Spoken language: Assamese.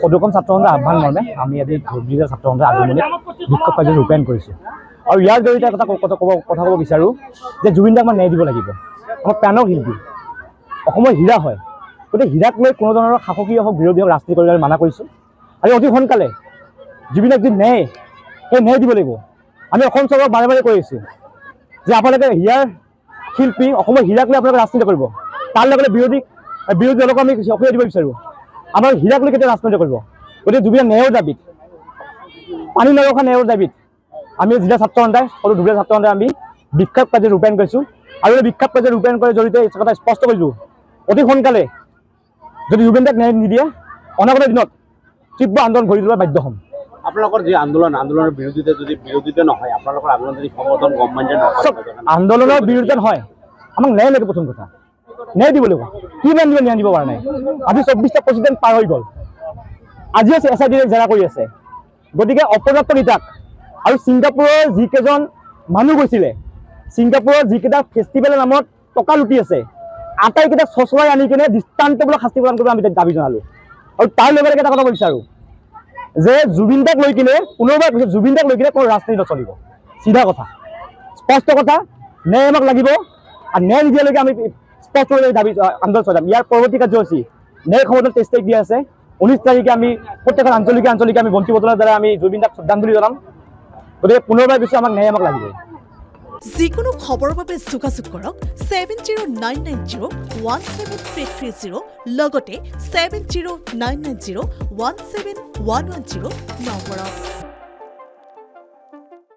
সদুকম ছাত্ৰ সন্থাৰ আহ্বান মৰ্মে আমি আজি ধুবুৰীৰ ছাত্ৰ সন্থাৰ আগমনিত বিক্ষোভ কাৰ্য ৰূপায়ণ কৰিছোঁ আৰু ইয়াৰ জৰিয়তে কথা ক'ব বিচাৰোঁ যে জুবিন দাক আমাৰ ন্যায় দিব লাগিব। আমাৰ প্ৰাণৰ শিল্পী, অসমৰ হীৰা হয়, গতিকে হীৰাক লৈ কোনো ধৰণৰ শাসকীয় হওক বিৰোধী হওক ৰাজনীতি কৰিবলৈ মানা কৰিছোঁ আৰু অতি সোনকালে জুবিনক যি ন্যায় সেই ন্যায় দিব লাগিব। আমি অসম চৰকাৰক বাৰে বাৰে কৈ আছোঁ যে আপোনালোকে হীৰাৰ শিল্পী অসমৰ হীৰাক লৈ আপোনালোকে ৰাজনীতি কৰিব, তাৰ লগতে বিৰোধী দলক আমি সক্ৰিয় দিব বিচাৰোঁ। আমাৰ হীৰাক লৈ কেতিয়া ৰাজনীতি কৰিব। গতিকে জুবিনৰ ন্যায়ৰ দাবীত, পানী নৰখা ন্যায়ৰ দাবীত আমি জিলা ছাত্ৰ সন্থাই সকলো ধুবুৰী ছাত্ৰ সন্থাই আমি বিক্ষোভ কাৰ্য ৰূপায়ণ কৰিছোঁ আৰু এই বিক্ষোভ কাৰ্য ৰূপায়ণ কৰাৰ জৰিয়তে এই কথা স্পষ্ট কৰিছোঁ অতি সোনকালে যদি জুবিন দাক ন্যায় নিদিয়ে অনাগত দিনত তীব্ৰ আন্দোলন গঢ়ি তোলাৰ বাধ্য হ'ম। আপোনালোকৰ যি আন্দোলনৰ বিৰোধিতা যদি বিৰোধিতা নহয়, আপোনালোকৰ আন্দোলন যদি সমৰ্থন গভৰ্ণমেণ্টে নকৰে, আন্দোলনৰ বিৰোধিতা নহয়, আমাক ন্যায় লাগে। প্ৰথম কথা ন্যায় দিব লাগিব। কি ন্যায় দিব পৰা নাই? আজি 24টা প্ৰেচিডেণ্ট পাৰ হৈ গ'ল, আজিও SIT জেৰা কৰি আছে। গতিকে অপৰ্যাপ্ত নিতাক আৰু ছিংগাপুৰৰ যিকেইজন মানুহ গৈছিলে, ছিংগাপুৰৰ যিকেইটা ফেষ্টিভেলৰ নামত টকা লুটি আছে, আটাইকেইটা চচৰাই আনি কিনে দৃষ্টান্তমূলক শাস্তি প্ৰদান কৰিব আমি দাবী জনালোঁ। আৰু তাৰ লগে লগে এটা কথা ক'ব বিচাৰোঁ যে জুবিন দাক লৈ কিনে পুনৰবাৰ কৈছে, জুবিন দাক লৈ কিনে কোনো ৰাজনীতি নচলিব। চিধা কথা, স্পষ্ট কথা, ন্যায় আমাক লাগিব আৰু ন্যায় নিদিয়ালৈকে আমি স্পষ্ট দাবী আন্দোলন চলাম। ইয়াৰ পৰৱৰ্তী কাৰ্যসূচী ন্যায় ক্ষমতাৰ 23 তাৰিখ দিয়া আছে। 19 তাৰিখে আমি প্ৰত্যেকখন আঞ্চলিকে আমি বন্তি বটলৰ দ্বাৰা আমি জুবিন দাক শ্ৰদ্ধাঞ্জলি জনাম। গতিকে পুনৰবাৰ কৈছোঁ আমাক ন্যায় আমাক লাগিব। যিকোনো খবৰৰ বাবে যোগাযোগ কৰক 7099017330 লগতে 7099017110 নম্বৰত।